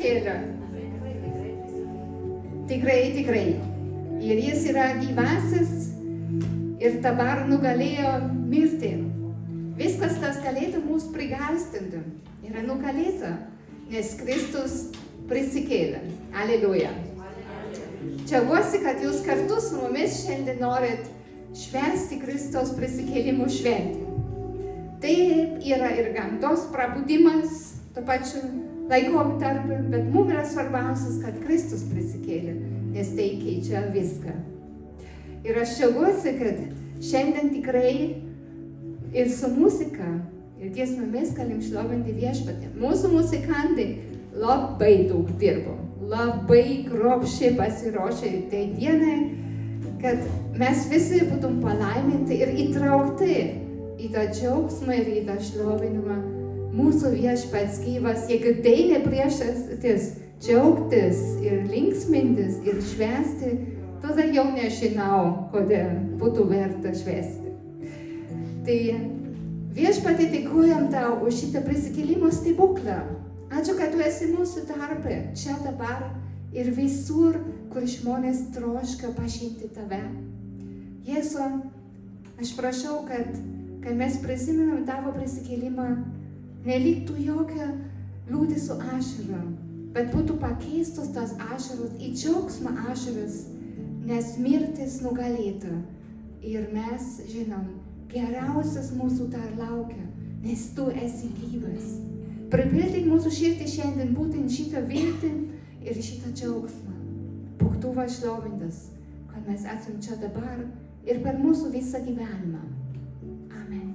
prisikėlė. Tikrai. Ir jis yra gyvasis ir dabar nugalėjo mirtį. Viskas, kas galėtų mus prigąsdinti, yra nugalėta, nes Kristus prisikėlė. Aleliuja. Džiaugiuosi, kad jūs kartu su mumis šiandien norit švęsti Kristaus prisikėlimo šventę. Tai yra ir gamtos prabudimas, tuo pačiu laikotarpiu, bet mums yra svarbiausias, kad Kristus prisikėlė, nes tai keičia viską. Ir aš džiaugiuosi, kad šiandien tikrai ir su muzika, ir giesmėmis galim šlovinti Viešpatį. Mūsų muzikantai labai daug dirbo, labai kruopščiai pasiruošė tai dienai, kad mes visi būtum palaiminti ir įtraukti į tą džiaugsmą ir į tą šlovinimą. Mūsų Viešpats gyvas, jeigu tai ne priežastis džiaugtis ir linksmintis ir švęsti, tada jau nežinau, kodėl būtų verta švęsti. Tai Viešpatie, dėkojam tau už šitą prisikėlimo stebuklą. Ačiū, kad tu esi mūsų tarpe, čia dabar ir visur, kur žmonės troška pažinti tave. Jėzu, aš prašau, kad kai mes prisimenam tavo prisikėlimą, neliktų jokio liūdesio ašarų, bet būtų pakeistos tas ašaros į džiaugsmą ašaras, nes mirtis nugalėta. Ir mes žinom, geriausias mūsų dar laukia, nes tu esi gyvas. Pripildyk mūsų širdį šiandien būtent šitą viltį ir šitą džiaugsmą. Būk tu šlovintas, kad mes esam čia dabar ir per mūsų visą gyvenimą. Amen.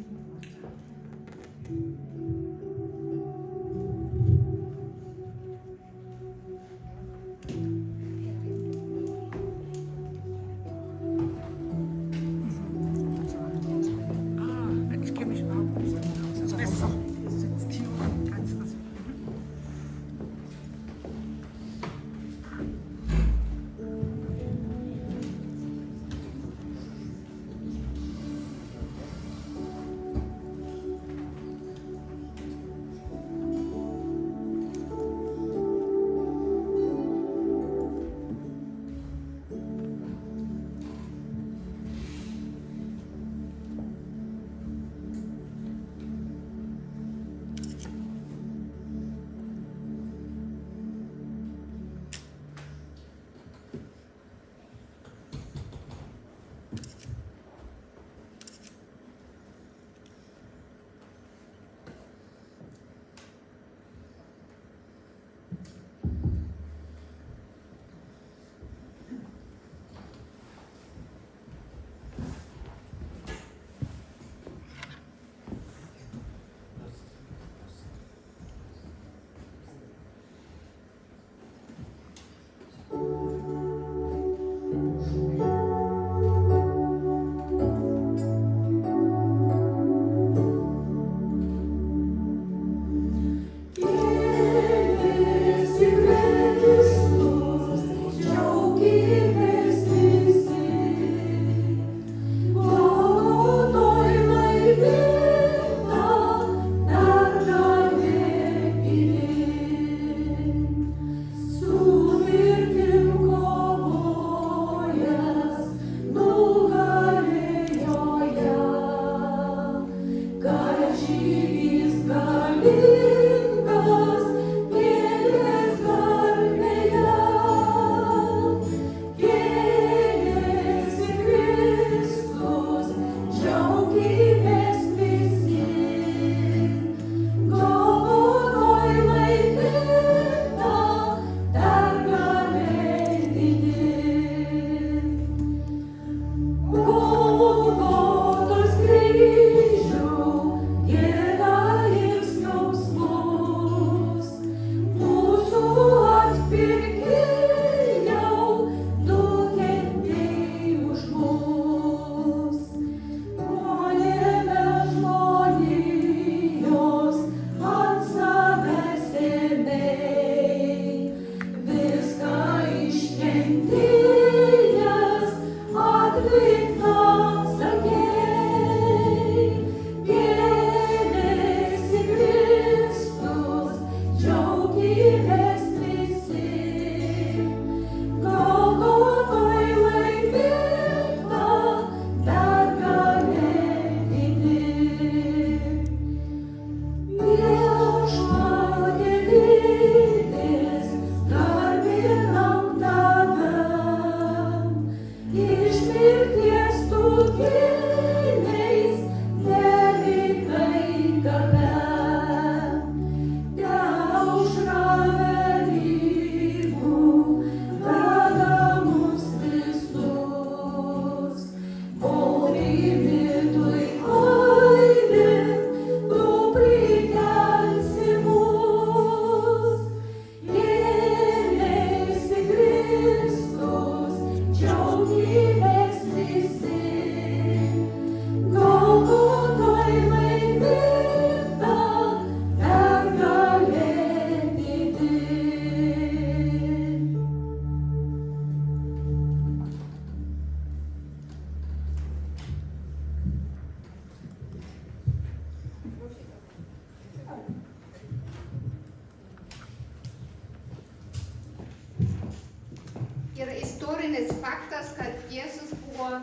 istorinis faktas, kad Jėzus buvo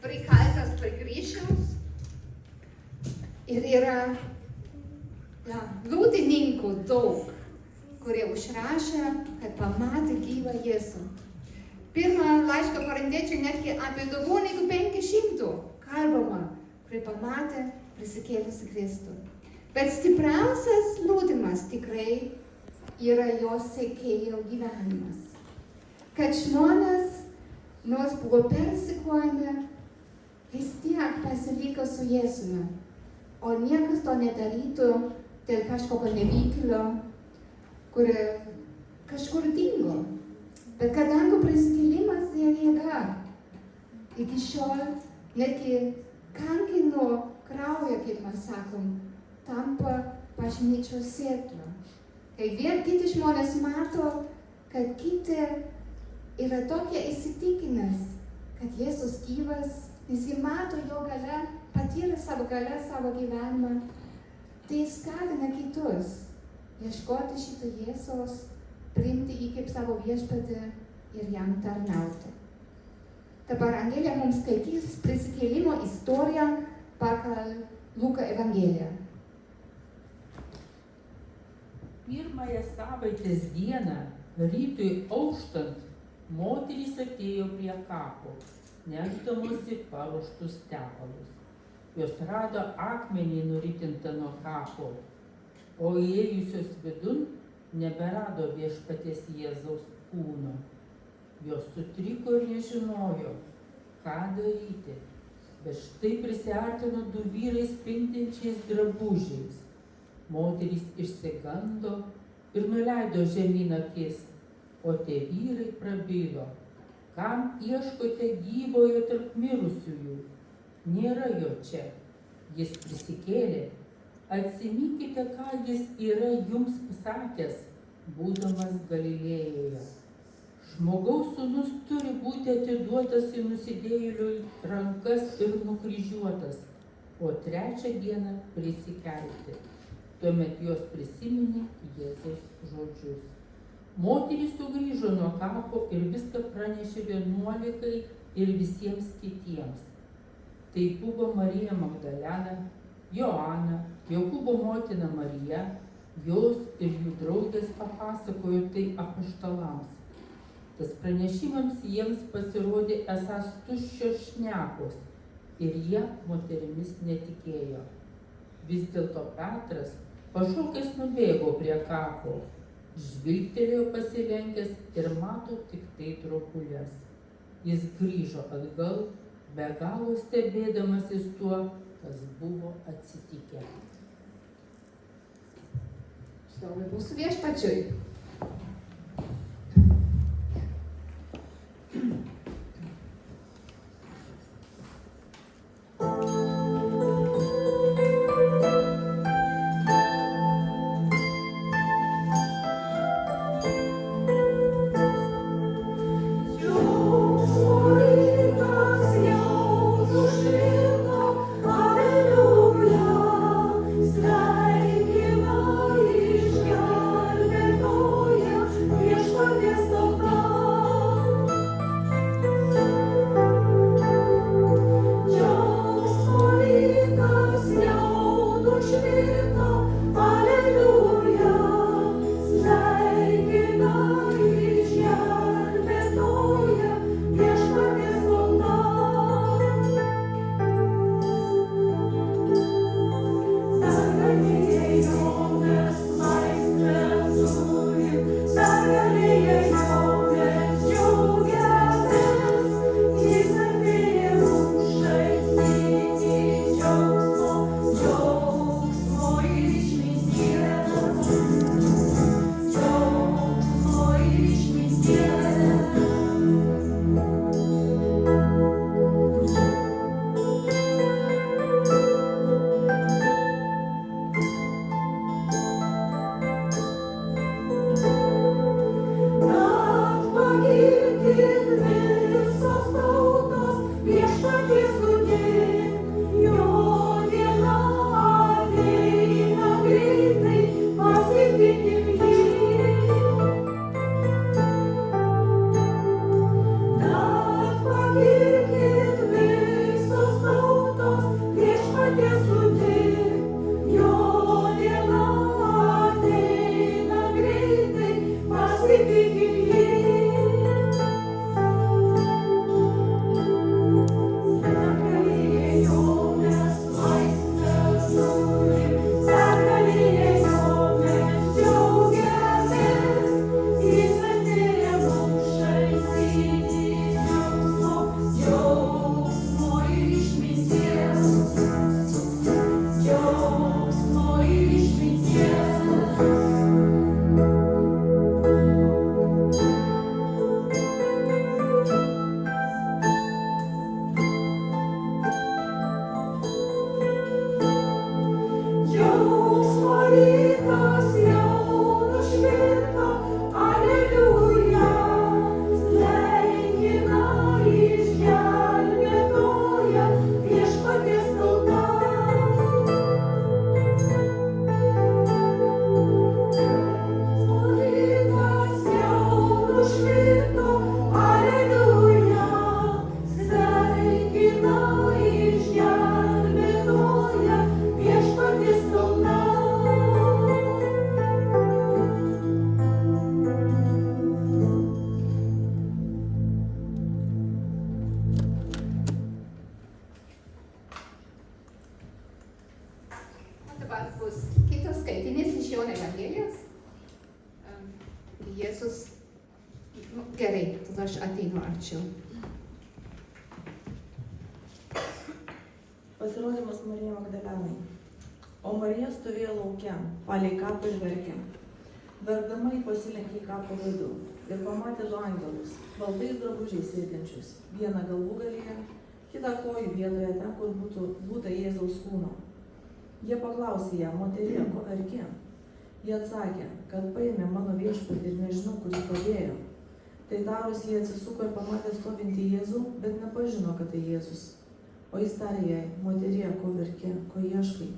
prikaltas prie kryžiaus ir yra liudininkų daug, kurie užrašė, kad pamatė gyvą Jėzų. Pirmą laišką korintiečių netgi apie daugiau negu 500 kalbama, kurie pamatė prisikėlusį Kristų. Bet stipriausias liudijimas tikrai yra jos sekėjo gyvenimas. Kad žmonės, nors buvo persekiojami, vis tiek pasiliko su Jėzumi. O niekas to nedarytų dėl kažkokio nevykėlio, kuri kažkur dingo. Bet kadangi prisikėlimas yra jėga, iki šiol netgi kankino kraują, kaip mes sakom, tampa bažnyčios sėkla. Kai vien kiti žmonės mato, kad kiti yra tokie įsitikinęs, kad Jėzus gyvas, nes jie mato jo galę, patyrė savo galę, savo gyvenimą, tai skatina kitus ieškoti šito Jėzaus, priimti jį kaip savo viešpatį ir jam tarnauti. Dabar Angelija mums skaitys prisikėlimo istoriją pagal Luko Evangeliją. Pirmąją savaitės dieną, rytui auštant, moterys atėjo prie kapo, nešdamosi paruoštus tepalus. Jos rado akmenį nuritintą nuo kapo, o įėjusios vidun neberado viešpaties Jėzaus kūno. Jos sutriko ir nežinojo, ką daryti, bet štai prisiartino du vyrai spindinčiais drabužiais. Moterys išsigando ir nuleido žemyn akis, o tie vyrai prabilo: kam ieškote gyvojo tarp mirusiųjų? Nėra jo čia, jis prisikėlė. Atsiminkite, ką jis yra jums pasakęs, būdamas Galilėjoje. Žmogaus sūnus turi būti atiduotas į nusidėjėlių rankas ir nukryžiuotas, o trečią dieną prisikelti. Tuomet jos prisiminė Jėzaus žodžius. Moterys sugrįžo nuo kapo ir viską pranešė 11 ir visiems kitiems. Tai buvo Marija Magdalena, Joana, Jokūbo motina Marija, jos ir jų draugės papasakojo tai apaštalams. Tas pranešimams jiems pasirodė esąs tuščios šnekos ir jie moterimis netikėjo. Vis dėlto Petras pašokęs nubėgo prie kapo, žvilgtelėjo pasilenkęs ir mato tik tai traukules. Jis grįžo atgal, be galo stebėdamasis tuo, kas buvo atsitikę. Šlovė mūsų viešpačiui. Sveikina išgelbėto Jėzus, gerai, tada aš ateinu arčiau. Pasirodymas Marijai Magdalenai. O Marija stovėjo lauke, palei kapą ir verkė. Verkdama ji pasilenkė į kapo vidų ir pamatė du angelus, baltais drabužiais sėdinčius, vieną galvūgalyje, kitą kojų vietoje ten, kur būta Jėzaus kūno. Jie paklausė ją, moterie, ko verki? Jie atsakė, kad paėmė mano viešpatį ir nežinau, kur jį padėjo. Tai tarus jie atsisuko ir pamatė stovintį Jėzų, bet nepažino, kad tai Jėzus. O jis tarė jai, moterie, ko verki, ko ieškai?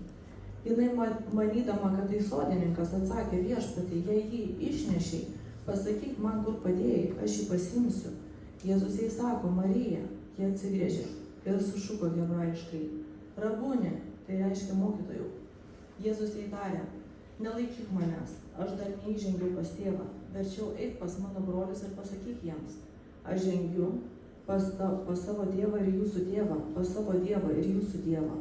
Jinai manydama, kad tai sodininkas, atsakė, viešpatį, jei jį išnešiai, pasakyk man, kur padėjai, aš jį pasiimsiu. Jėzus jai sako, Marija, jie atsigrėžė ir sušuko hebrajiškai. Rabūni, tai reiškia mokytojau. Jėzus jai tarė, nelaikyk manęs, aš dar neįžengiau pas tėvą, verčiau eik pas mano brolius ir pasakyk jiems, aš žengiu pas savo tėvą ir jūsų tėvą, pas savo dievą ir jūsų dievą.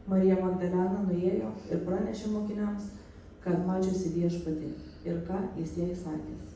Marija Magdalena nuėjo ir pranešė mokiniams, kad mačiusi viešpatį ir ką jis jai sakęs.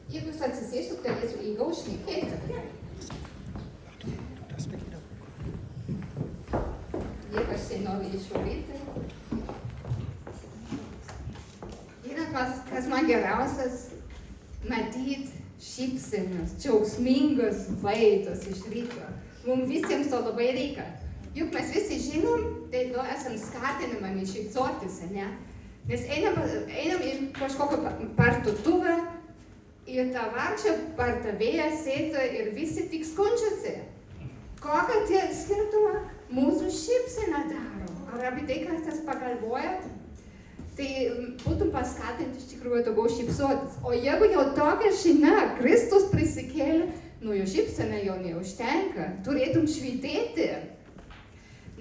Jeigu jūs atsisėstų, galėsiu ilgiau šnekėti. Jeigu aš tai noriu išvaryti. Žinot, kas man geriausias, matyti šypsenas, džiaugsmingas vaizdas iš ryto. Mums visiems to labai reikia. Juk mes visi žinom, tai to esam skatinami šypsotis, ne? Nes einam į kažkokią parduotuvę ir ta varčia pardavėja sėdi ir visi tik skundžiasi. Kokią tie skirtumą mūsų šypsena daro? Ar apie tai, kas tas pagalvojat? Tai būtum paskatinti iš tikrųjų daugiau šypsotis. O jeigu jau tokia žinia, Kristus prisikėlė, Nu, jo šypsena jau neužtenka, turėtum švytėti.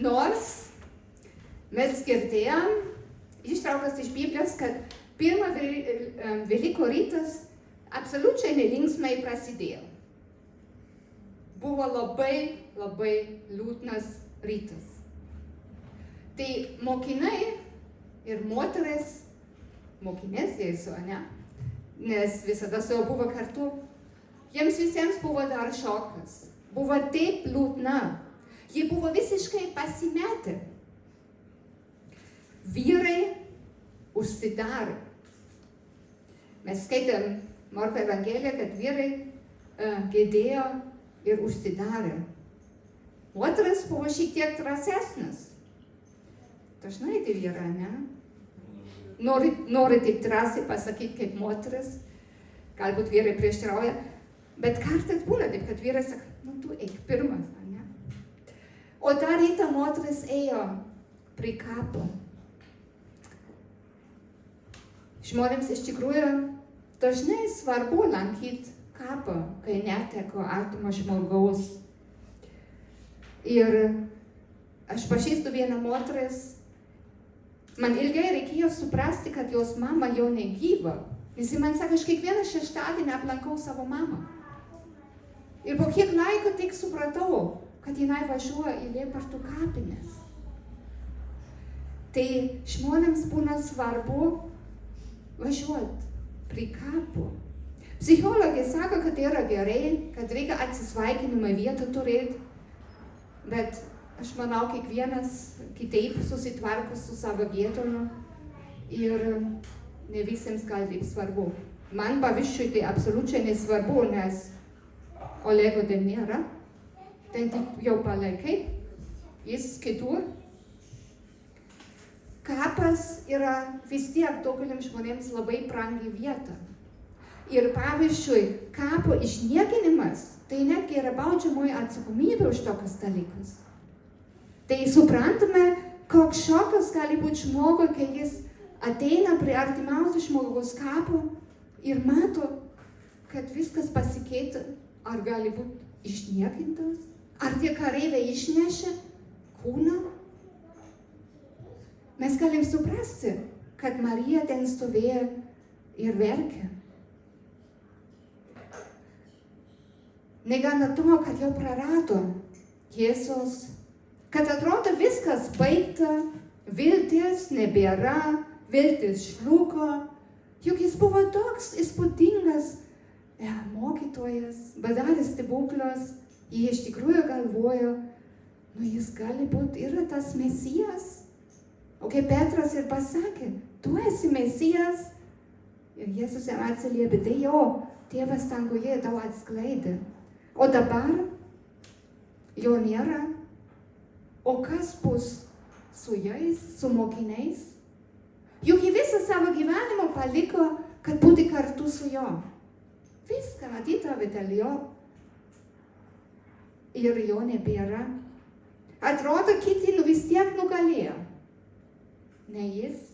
Nors mes girdėjom ištraukas iš Biblijos, kad pirmą Velykų rytas absoliučiai nelinksmai prasidėjo. Buvo labai, labai liūdnas rytas. Tai mokiniai ir moteris, mokinės Jėzų, ne? Nes visada su juo buvo kartu. Jiems visiems buvo dar šokas. Buvo taip liūdna. Jie buvo visiškai pasimetę. Vyrai užsidarė. Mes skaitėm Morko Evangeliją, kad vyrai gedėjo ir užsidarė. Moteris buvo šiek tiek drąsesnis. Dažnai tai vyrai, ne? Nori taip drąsiai pasakyti kaip moteris. Galbūt vyrai prieštarauja. Bet kartais būna taip, kad vyras sako, nu tu eik pirmas, ne? O tą rytą moteris ėjo prie kapo. Žmonėms iš tikrųjų dažnai svarbu lankyti kapą, kai neteko artimo žmogaus. Ir aš pažįstu vieną moteris, man ilgai reikėjo suprasti, kad jos mama jau negyva. Nes ji man sakė, aš kiekvieną šeštadienį aplankau savo mamą. Ir po kiek laiko tik supratau, kad jinai važiuoja į Liepartų kapines. Tai žmonėms būna svarbu važiuoti prie kapo. Psichologai sako, kad tai yra gerai, kad reikia atsisveikinimą vietą turėti, bet aš manau, kiekvienas kitaip susitvarko su savo gėdonu ir ne visiems gal taip svarbu. Man pavyzdžiui tai absoliučiai nesvarbu, nes Olego ten nėra, ten tik jau palaikai, jis kitur. Kapas yra vis tiek daugeliams žmonėms labai brangi vieta. Ir pavyzdžiui, kapo išniekinimas, tai netgi yra baudžiamoji atsakomybė už tokius dalykus. Tai suprantame, koks šokas gali būti žmogui, kai jis ateina prie artimiausio žmogaus kapo ir mato, kad viskas pasikeitė. Ar gali būti išniekintas? Ar tie kareiviai išnešė kūną? Mes galim suprasti, kad Marija ten stovėjo ir verkė. Negana to, kad jau prarado Jėzus, kad atrodo viskas baigta, viltis nebėra, viltis žlugo, juk jis buvo toks įspūdingas mokytojas, padaręs stebuklus, jie iš tikrųjų galvojo, nu jis gali būti yra tas Mesijas. O kai Petras ir pasakė, tu esi Mesijas, ir Jėzus jam atsiliepė, tai jo, tėvas danguje tau atskleidė. O dabar jo nėra. O kas bus su jais, su mokiniais? Juk jį visą savo gyvenimą paliko, kad būti kartu su juo. Viską atidavė dėl jo. Ir jo nebėra. Atrodo, kiti vis tiek nugalėjo. Ne jis.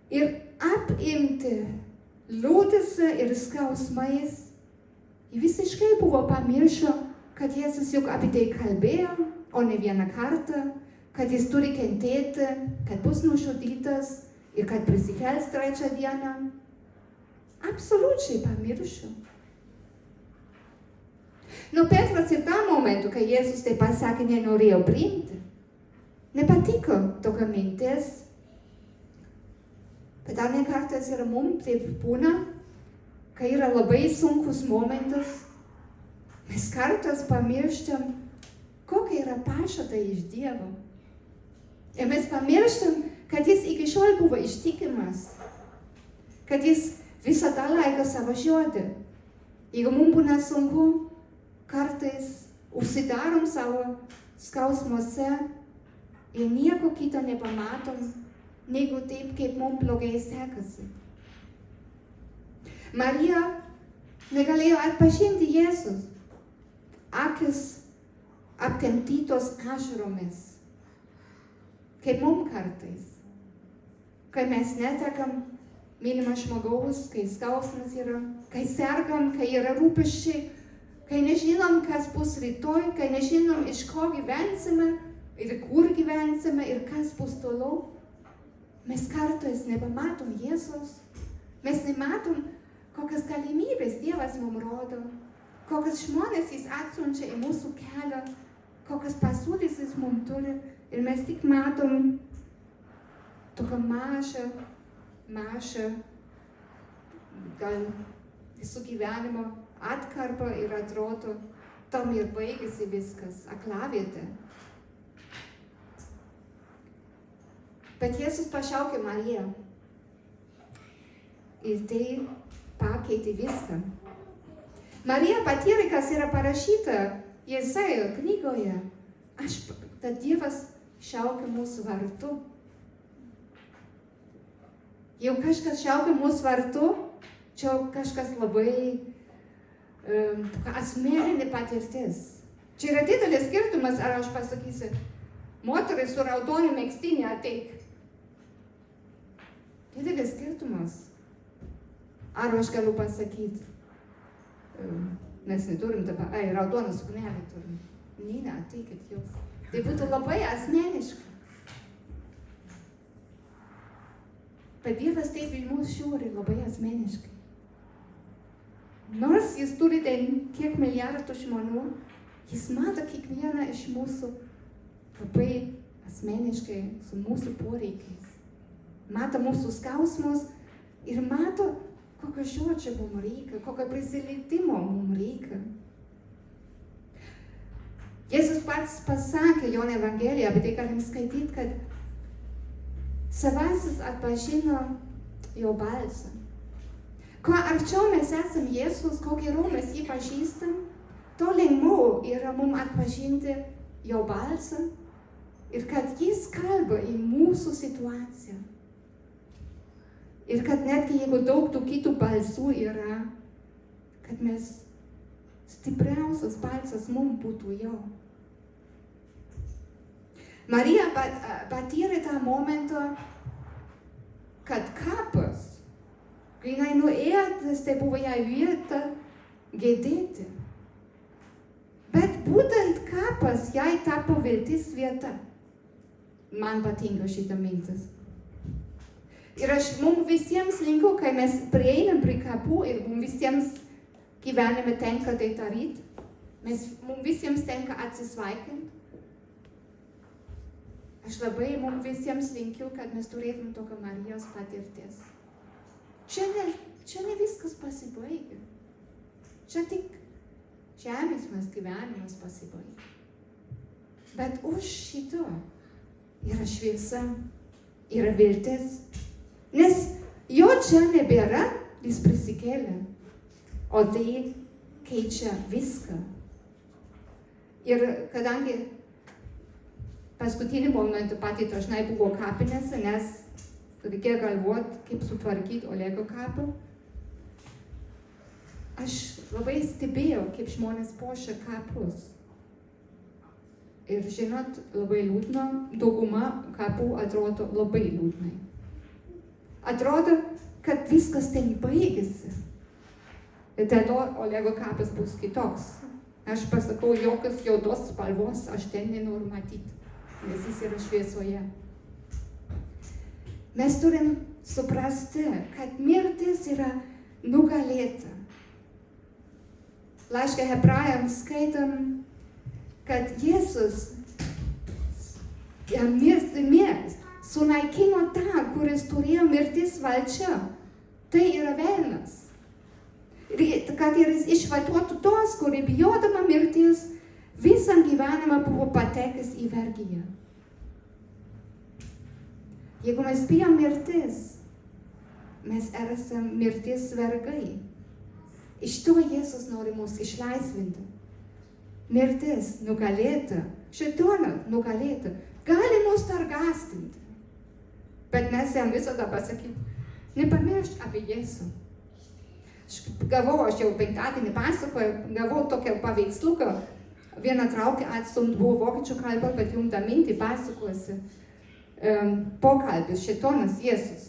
Ir apimti liūdesio ir skausmais, jis visiškai buvo pamiršo, kad Jėzus juk apie tai kalbėjo, o ne vieną kartą, kad jis turi kentėti, kad bus nužudytas ir kad prisikels trečią dieną. Absoliučiai pamiršo. Nu, Petras ir tą momentu, kai Jėzus tai pasakė, nenorėjo priimti. Nepatiko tokia mintis. Bet dar ne kartais ir mums taip būna, kai yra labai sunkus momentas, mes kartais pamirštam, kokia yra pažada iš Dievo. Ir mes pamirštam, kad jis iki šiol buvo ištikimas, kad jis visada laiko savo žodį. Jeigu mums būna sunku, kartais užsidarom savo skausmuose ir nieko kito nepamatom, negu taip, kaip mums blogai sekasi. Marija negalėjo atpažinti Jėzus. Akis aptemdytos ašaromis. Kaip mums kartais. Kai mes netekam mylimą žmogaus, kai skausmas yra, kai sergam, kai yra rūpesčiai, kai nežinom, kas bus rytoj, kai nežinom, iš ko gyvensime ir kur gyvensime ir kas bus toliau, mes kartais nepamatom Jėzus, mes nematom, kokias galimybės Dievas mums rodo, kokias žmonės jis atsiunčia į mūsų kelią, kokias pasiūlys jis mums turi ir mes tik matom tokią mažą, gal visų gyvenimo atkarpą ir atrodo, tam ir baigėsi viskas, aklavietė. Bet Jėzus pašaukė Mariją ir tai pakeitė viską. Marija patyrė, kas yra parašyta Jesajo knygoje. Tad Dievas šaukia mūsų vardu. Jau kažkas šaukia mūsų vardu, čia kažkas labai asmeninė patirtis. Čia yra didelis skirtumas, ar aš pasakysiu, moteris su raudonu megztiniu ateik. Didelis skirtumas. Ar aš galiu pasakyti, mes neturim dabar, raudoną suknelę turim. Ne, ateikit jūs. Tai būtų labai asmeniška. Bet Dievas taip į mus žiūri labai asmeniškai. Nors jis turi ten kiek milijardų žmonių, jis mato kiekvieną iš mūsų labai asmeniškai su mūsų poreikiais. Mato mūsų skausmus ir mato, kokio žodžio mums reikia, kokio prisilietimo mums reikia. Jėzus pats pasakė Jono Evangelijoje, apie tai galim skaityti, kad savasis atpažino jo balsą. Kuo arčiau mes esam Jėzus, kuo geriau mes jį pažįstam, to lengviau yra mums atpažinti jo balsą ir kad jis kalba į mūsų situaciją. Ir kad netgi jeigu daug tų kitų balsų yra, kad mes stipriausias balsas mums būtų jo. Marija patyrė tą momentą, kad kapas, kai jinai nuėjo, tai buvo jai vieta gedėti. Bet būtent kapas jai tapo viltis vieta. Man patinka šita mintis. Ir aš mums visiems linkiu, kai mes prieinam prie kapų ir mums visiems gyvenime tenka tai daryti, mums visiems tenka atsisveikinti. Aš labai mums visiems linkiu, kad mes turėtum tokią Marijos patirties. Čia ne viskas pasibaigia. Čia tik žemės gyvenimas pasibaigia. Bet už šito yra šviesa, yra viltis. Nes jo čia nebėra, jis prisikėlė, o tai keičia viską. Ir kadangi paskutinį momentą pati dažnai buvo kapinėse, nes reikėjo galvoti, kaip sutvarkyti Olego kapą, aš labai stebėjau, kaip žmonės puošia kapus. Ir žinot, labai liūdna, dauguma kapų atrodo labai liūdnai. Atrodo, kad viskas ten baigėsi. Ir dėl to Olego kapas bus kitoks. Aš pasakau, jokios juodos spalvos aš ten nenoriu matyti, nes jis yra šviesoje. Mes turim suprasti, kad mirtis yra nugalėta. Laiške Hebrajams skaitom, kad Jėzus mirtis sunaikino tą, kuris turėjo mirtis valdžią. Tai yra velnas. Kad jis išvaduotų tos, kurie bijodama mirties visam gyvenimą buvo patekęs į vergiją. Jeigu mes bijom mirtis, mes esam mirties vergai. Iš to Jėzus nori mus išlaisvinti. Mirtis nugalėta, šėtonas nugalėta, gali mus dar gąsdinti. Bet mes jam visada pasakyti, nepamiršk apie Jėzų. Aš jau penktadienį pasakoju, gavau tokią paveiksluką, vieną traukę atstumt buvo vokiečių kalba, bet jums tą mintį pasakosiu. Pokalbis, šėtonas Jėzus.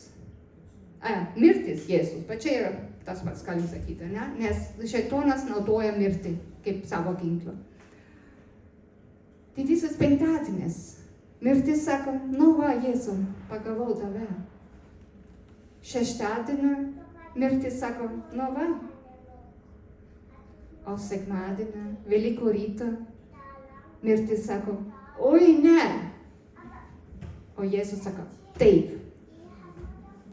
Mirtis Jėzus, bet čia yra tas pats galim sakyti, ne? Nes šėtonas naudoja mirtį kaip savo ginklą. Didysis penktadienis. Mirtis sako, nu va, Jėzau, pagavau tave. Šeštadienį mirtis sako, nu va. O sekmadienį, Velykų rytą, mirtis sako, oi ne. O Jėzus sako, taip,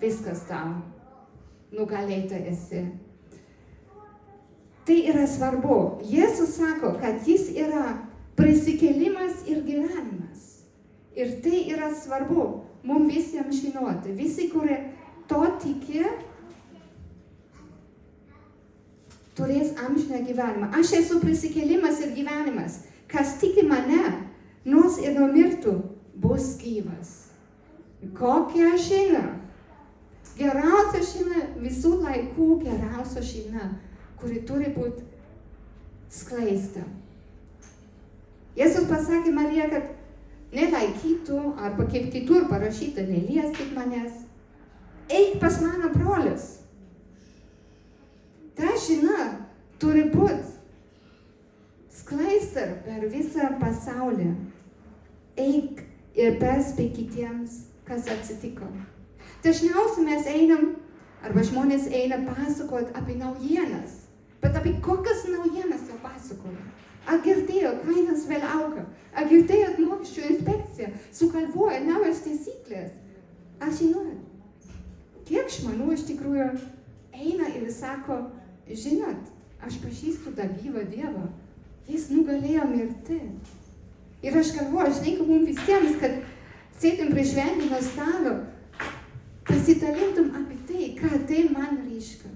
viskas tau, nugalėta esi. Tai yra svarbu. Jėzus sako, kad jis yra prisikėlimas ir gyvenimas. Ir tai yra svarbu mums visiems žinoti. Visi, kurie to tiki, turės amžiną gyvenimą. Aš esu prisikėlimas ir gyvenimas. Kas tiki mane, nors ir numirtų, bus gyvas. Kokia žinia? Geriausia žinia, visų laikų geriausia žinia, kuri turi būti skleista. Jėzus pasakė Marija, kad nelaikytų, arba kaip kitur parašyta, nelieskit manęs, eik pas mano brolius. Ta žinia turi būti skleista per visą pasaulį. Eik ir perspėk kitiems, kas atsitiko. Dažniausiai mes einam, arba žmonės eina pasakoti apie naujienas, bet apie kokias naujienas jie pasakoja. Ar girdėjo, kainos vėl auga? Ar girdėjot, mokesčių inspekcija sugalvoja naujas taisyklės? Ar žinot, kiek žmonių iš tikrųjų eina ir sako, žinot, aš pažįstu tą gyvą Dievą, jis nugalėjo mirtį. Ir aš galvoju, aš linkiu mums visiems, kad sėdim prie šventinio stalo, pasidalintum apie tai, ką tai man reiškia.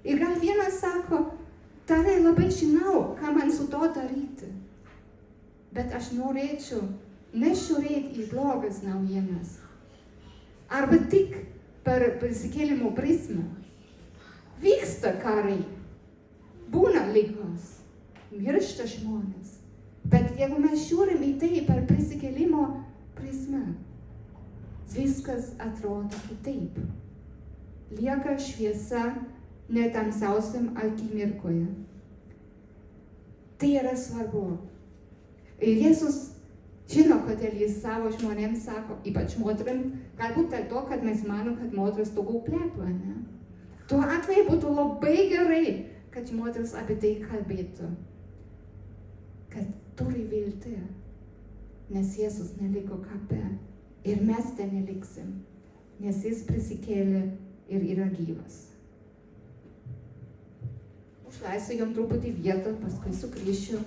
Ir gal vienas sako, tave labai žinau, ką man su to daryti. Bet aš norėčiau nežiūrėti į blogas naujienas. Arba tik per prisikėlimo prizmę. Vyksta karai, būna ligos, miršta žmonės. Bet jeigu mes žiūrim į tai per prisikėlimo prizmę, viskas atrodo kitaip. Lieka šviesa net tamsiausiam akimirkoje. Tai yra svarbu. Ir Jėzus žino, kodėl jis savo žmonėms sako, ypač moterim, galbūt dėl to, kad mes manom, kad moteris daugiau plepa, ne? Tuo atveju būtų labai gerai, kad moteris apie tai kalbėtų. Kad turi viltį, nes Jėzus neliko kape. Ir mes ten neliksim, nes jis prisikėlė ir yra gyvas. Užleisiu jam truputį vietą, paskui sugrįšiu.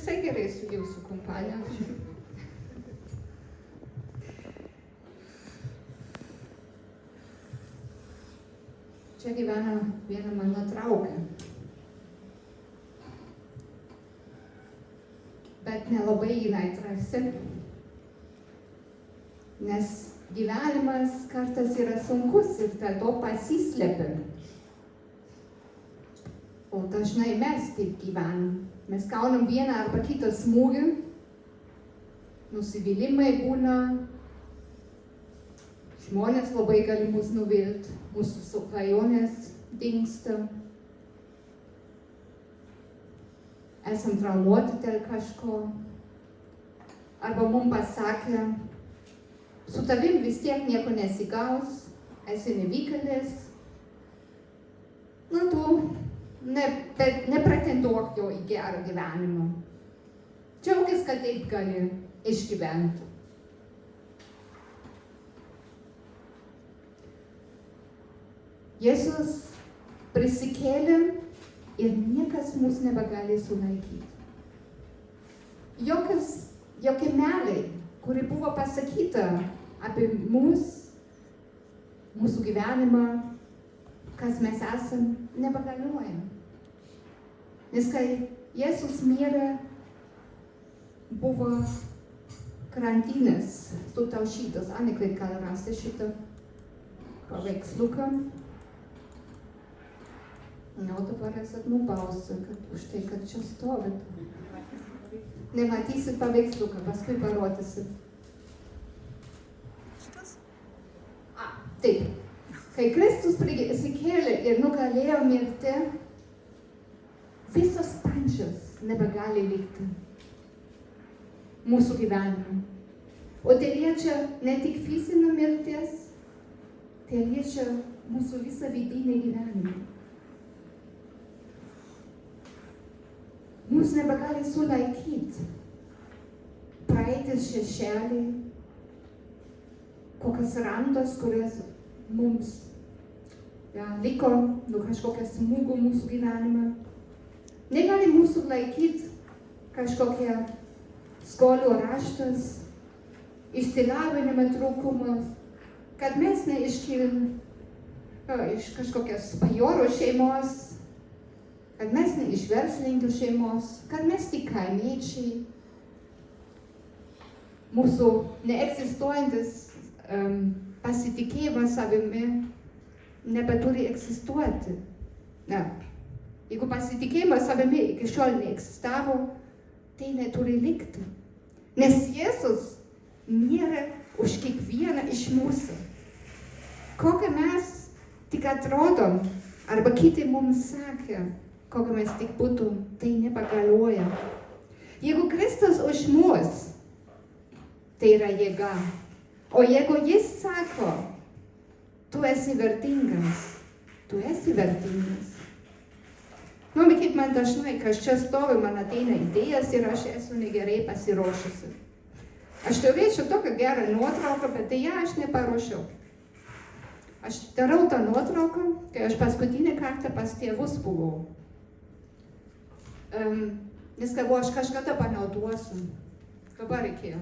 visai gerai su jūsų kompanija. Čia gyvena viena mano draugė. Bet nelabai jinai drąsi. Nes gyvenimas kartais yra sunkus ir dėl to pasislepia. O dažnai mes taip gyvenam. Mes gaunam vieną arba kitą smūgį, nusivylimai būna, žmonės labai gali mus nuvilti, mūsų svajonės dingsta. Esam traumuoti dėl kažko. Arba mums pasakė, su tavim vis tiek nieko nesigaus, esi nevykėlis. Nu, bet nepretenduok jo į gerą gyvenimą. Džiaugis, kad taip gali išgyventi. Jėzus prisikėlė ir niekas mus nebegali sulaikyti. Jokie melai, kuri buvo pasakyta apie mūsų gyvenimą, kas mes esam, nebegalioja. Nes kai Jėzus mirė, buvo krantinės sutaužytos. Anekrit, gal rasti šitą paveiksliuką. Na, dabar esat nubausti, už tai, kad čia stovit. Nematysit paveiksliuką, paskui parodysit. Taip. Kai Kristus prisikėlė ir nugalėjo mirtį, visos kančios nebegali likti mūsų gyvenime. O tai liečia ne tik fizinę mirties, tai liečia mūsų visą vidinį gyvenimą. Mūsų nebegali sulaikyti praeitis šešėliai, kokias randos, kurias mums liko nuo kažkokią smūgų mūsų gyvenime. Negali mūsų laikyti kažkokie skolių raštas, išsilavinimo trūkumas, kad mes neiškilim iš kažkokios bajorų šeimos, kad mes ne iš verslininkų šeimos, kad mes tik kaimiečiai. Mūsų neegzistuojantis pasitikėjimas savimi nebeturi egzistuoti. Jeigu pasitikėjimas savimi iki šiol neegzistavo, tai neturi likti. Nes Jėzus mirė už kiekvieną iš mūsų. Kokią mes tik atrodom, arba kiti mums sakė, kokią mes tik būtum, tai nepagalioja. Jeigu Kristus už mus, tai yra jėga. O jeigu jis sako, tu esi vertingas, tu esi vertingas. Nu, bet kaip man dažnai, kas čia stovi, man ateina idėjas ir aš esu negerai pasiruošusi. Aš turėčiau tokią gerą nuotrauką, bet tai aš neparuošiau. Aš darau tą nuotrauką, kai aš paskutinį kartą pas tėvus buvau. Nes galvoju, aš kažkada panaudosiu. Dabar reikėjo.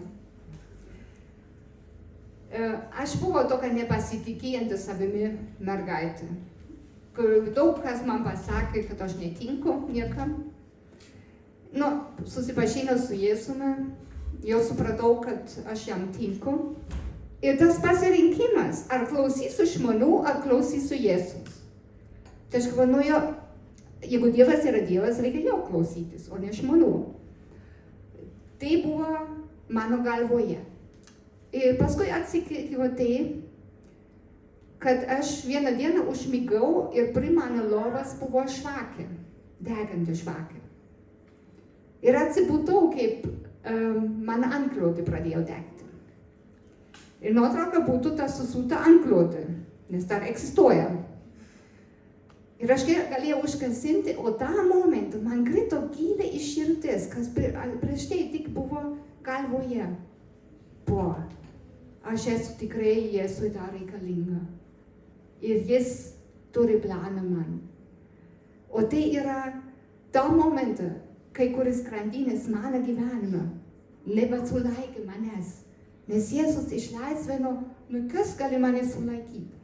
Aš buvau tokia nepasitikėjanti savimi mergaitė, kur daug kas man pasakė, kad aš netinku niekam. Nu, susipažinau su Jėzumi, jau supratau, kad aš jam tinku. Ir tas pasirinkimas, ar klausysiu žmonių, ar klausysiu Jėzus. Tai aš galvoju, jeigu Dievas yra Dievas, reikia jo klausytis, o ne žmonių. Tai buvo mano galvoje. Ir paskui atsitiko tai, kad aš vieną dieną užmigau ir prie mano lovos buvo žvakė, deganti žvakė. Ir atsibudau, kaip mano antklodė pradėjo degti. Ir nuotrauka būtų ta susuta antklodė, nes dar egzistuoja. Ir aš galėjau užkasinti, o tą momentą man krito giliai iš širdis, kas prieš tai tik buvo galvoje. Aš esu tikrai Jėzui dar reikalinga. Ir jis turi planą man. O tai yra tą momentą, kai kuris grandinės mano gyvenime nebesulaikė manęs, nes Jėzus išlaisvino, kas gali mane sulaikyti.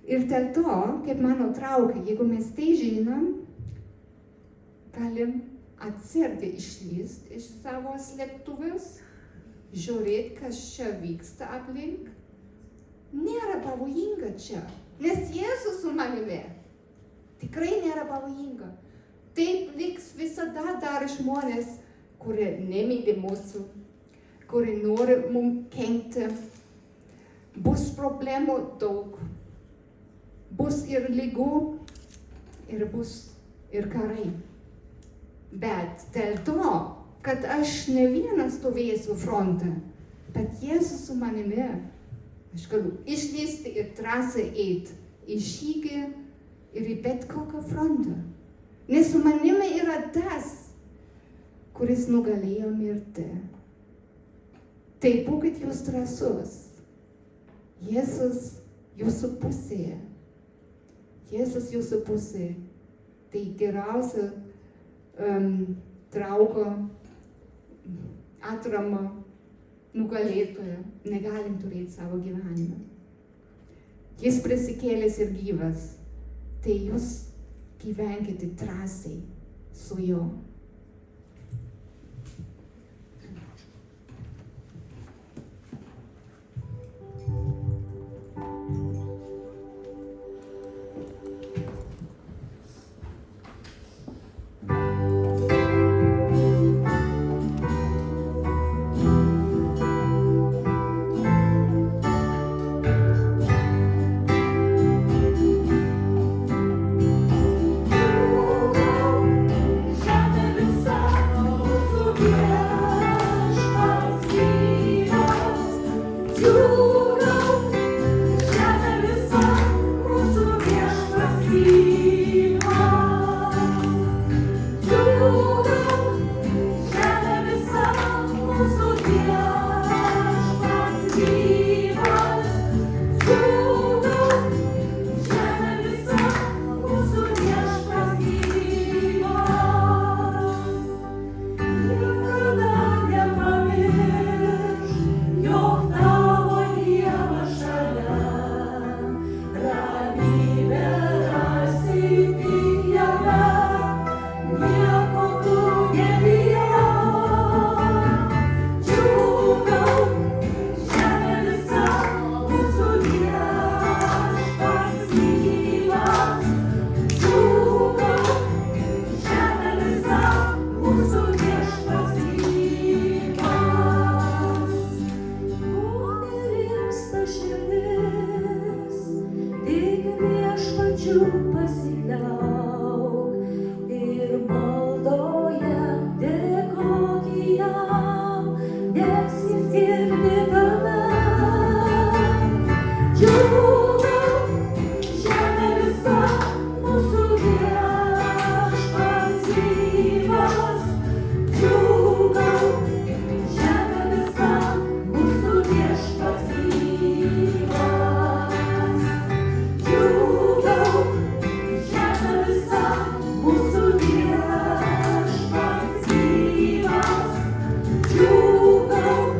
Ir dėl to, kaip mano traukia, jeigu mes tai žinom, galim atsargiai išlįsti iš savo slėptuvės, žiūrėti, kas čia vyksta aplink. Nėra pavojinga čia, nes Jėzus su manimi. Tikrai nėra pavojinga. Taip liks visada dar žmonės, kurie nemyli mūsų, kurie nori mums kenkti. Bus problemų daug. Bus ir lygų, ir bus ir karai. Bet dėl to, kad aš ne vienas stovėsiu fronte, bet Jėzus su manimi, aš galiu išlįsti ir drąsiai eiti į žygį ir į bet kokią frontą. Nes su manimi yra tas, kuris nugalėjo mirtį. Tai būkit jūs drąsus. Jėzus jūsų pusėje. Jėzus jūsų pusėje. Tai geriausia draugo atrama nugalėtoja negalim turėti savo gyvenime. Jis prisikėlęs ir gyvas. Tai jūs gyvenkite drąsiai su juo. You go.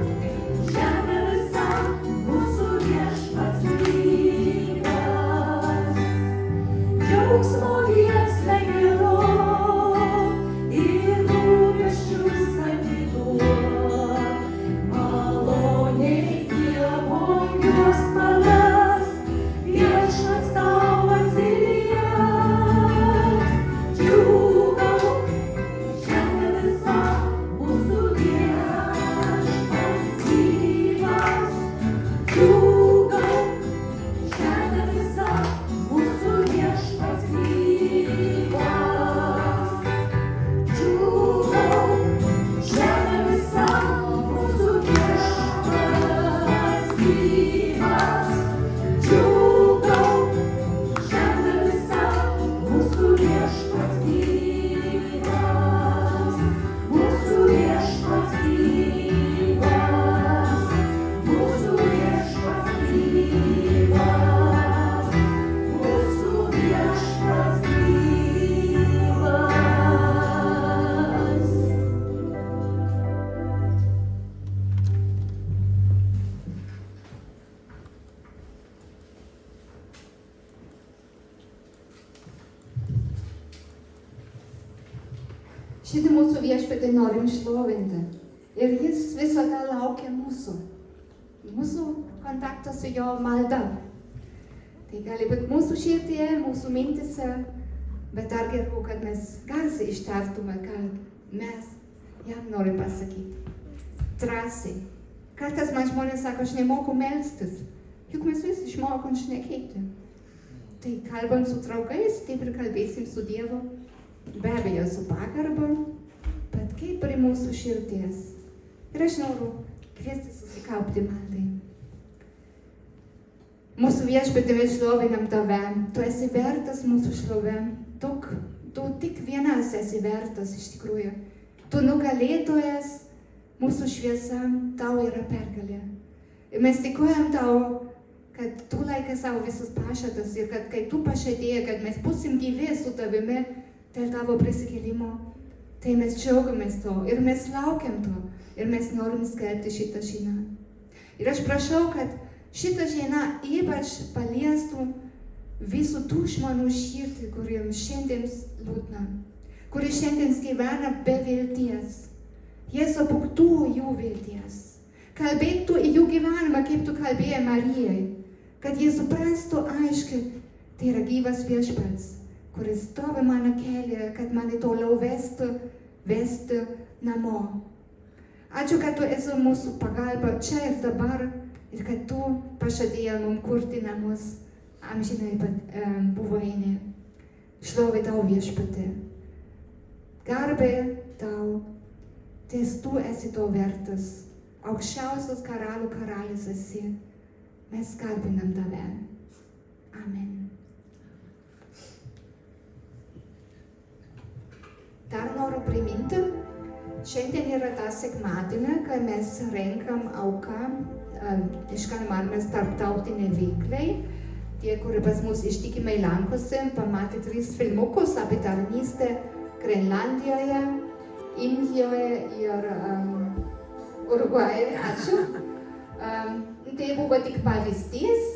Šitą mūsų viešpatį norim šlovinti. Ir jis visada laukia mūsų. Mūsų kontakto su jo malda. Tai gali būti mūsų širdyje, mūsų mintise, bet dar geriau, kad mes garsiai ištartume, kad mes jam norim pasakyti. Drąsiai. Kartais man žmonės sako, aš nemoku melstis. Juk mes visi išmokom šnekėti. Tai kalbant su draugais, taip ir kalbėsim su Dievu. Be abejo, su pagarba, bet kaip prie mūsų širdies. Ir aš noriu kviesti susikaupti maldai. Mūsų viešpatį mes šlovinam tave, tu esi vertas mūsų šlovę. Tu tik vienas esi vertas iš tikrųjų. Tu nugalėtojas, mūsų šviesa, tau yra pergalė. Ir mes dėkojam tau, kad tu laikai savo visus pažadus ir kad kai tu pažadėjai, kad mes būsim gyvi su tavimi dėl tavo prisikėlimo, tai mes džiaugiamės to ir mes laukiam to ir mes norim skelbti šitą žinią. Ir aš prašau, kad šitą žinią ypač paliestų visų tų žmonių širdį, kuriems šiandien liūdna, kurie šiandien gyvena be vilties. Jėzau, būk tu jų vilties. Kalbėk tu į jų gyvenimą, kaip tu kalbėjai Marijai, kad jie suprastų aiškiai, tai yra gyvas viešpats, kuris stovi mano kelyje, kad mane toliau vestų namo. Ačiū, kad tu esi mūsų pagalba čia ir dabar ir kad tu pažadėjai mums kurti namus amžinai buveinė. Šlovė tau viešpatį. Garbė tau, ties tu esi to vertas. Aukščiausias karalių karalis esi. Mes garbinam tave. Amen. Dar noriu priminti, šiandien yra ta sekmadienė, kai mes renkam auką Išganymo armijos tarptautinei veiklai. Tie, kurie pas mus ištikimai lankosi, pamatė 3 filmukus apie tarnystę Grenlandijoje, Indijoje ir Urugvajoje. Ačiū. Tai buvo tik pavyzdys,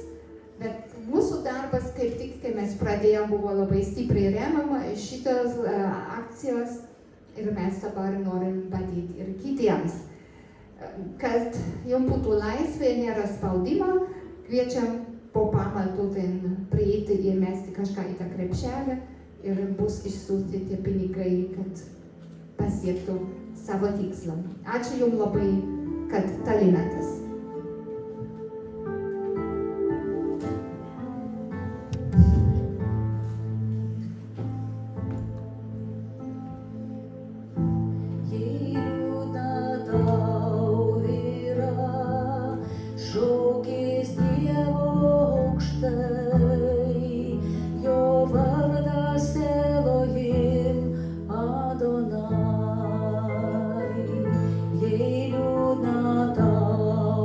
bet mūsų darbas, kaip tik, kai mes pradėjom, buvo labai stipriai remama iš šitos akcijos ir mes dabar norim padėti ir kitiems. Kad jums būtų laisvė, nėra spaudimo, kviečiam po pamaldų prieiti ir mesti kažką į tą krepšelį ir bus išsiųsti tie pinigai, kad pasiektų savo tikslą. Ačiū jums labai, kad dalinatės. Jei liūdna tau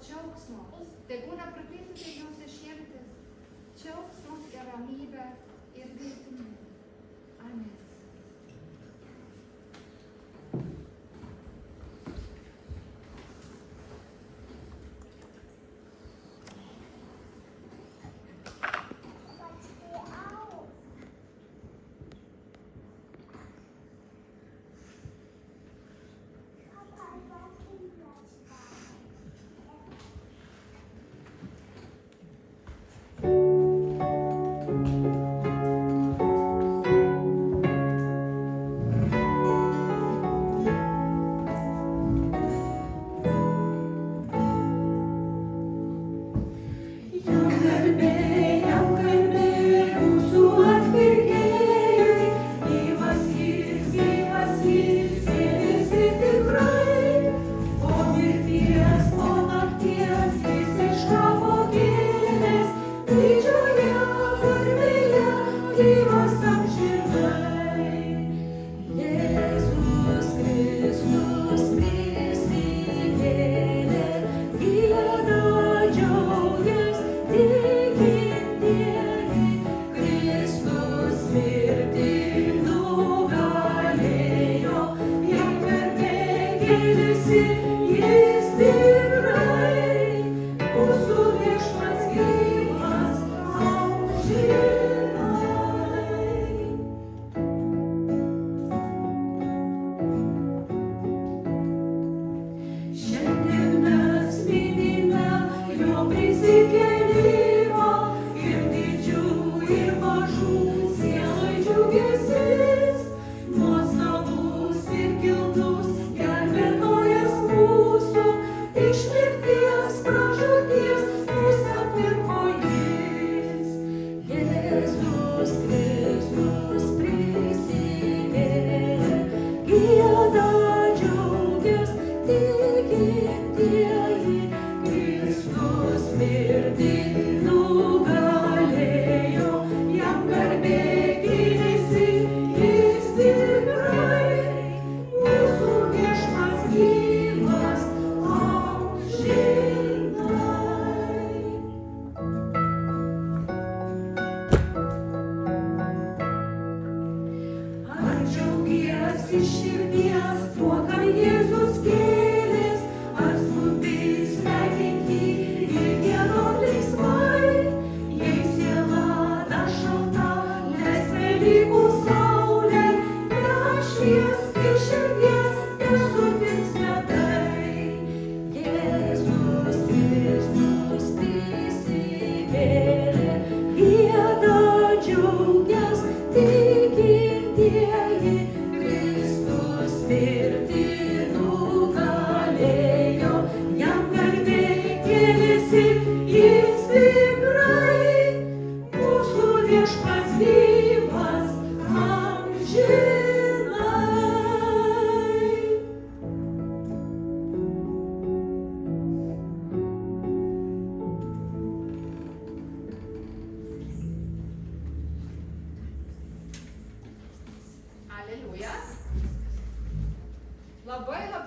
džiaugsmo. Tegūna pripildyta jūsų širdis. Džiaugsmas ir ramybė ir viltimi. Amen.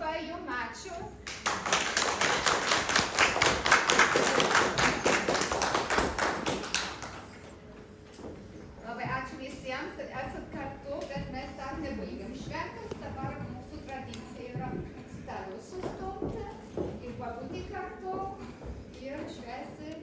Labai jums ačiū. Labai ačiū visiems, kad esat kartu, bet mes dar nebaigiam šventės. Dabar mūsų tradicija yra stalo sustoti ir pabūti kartu ir švęsti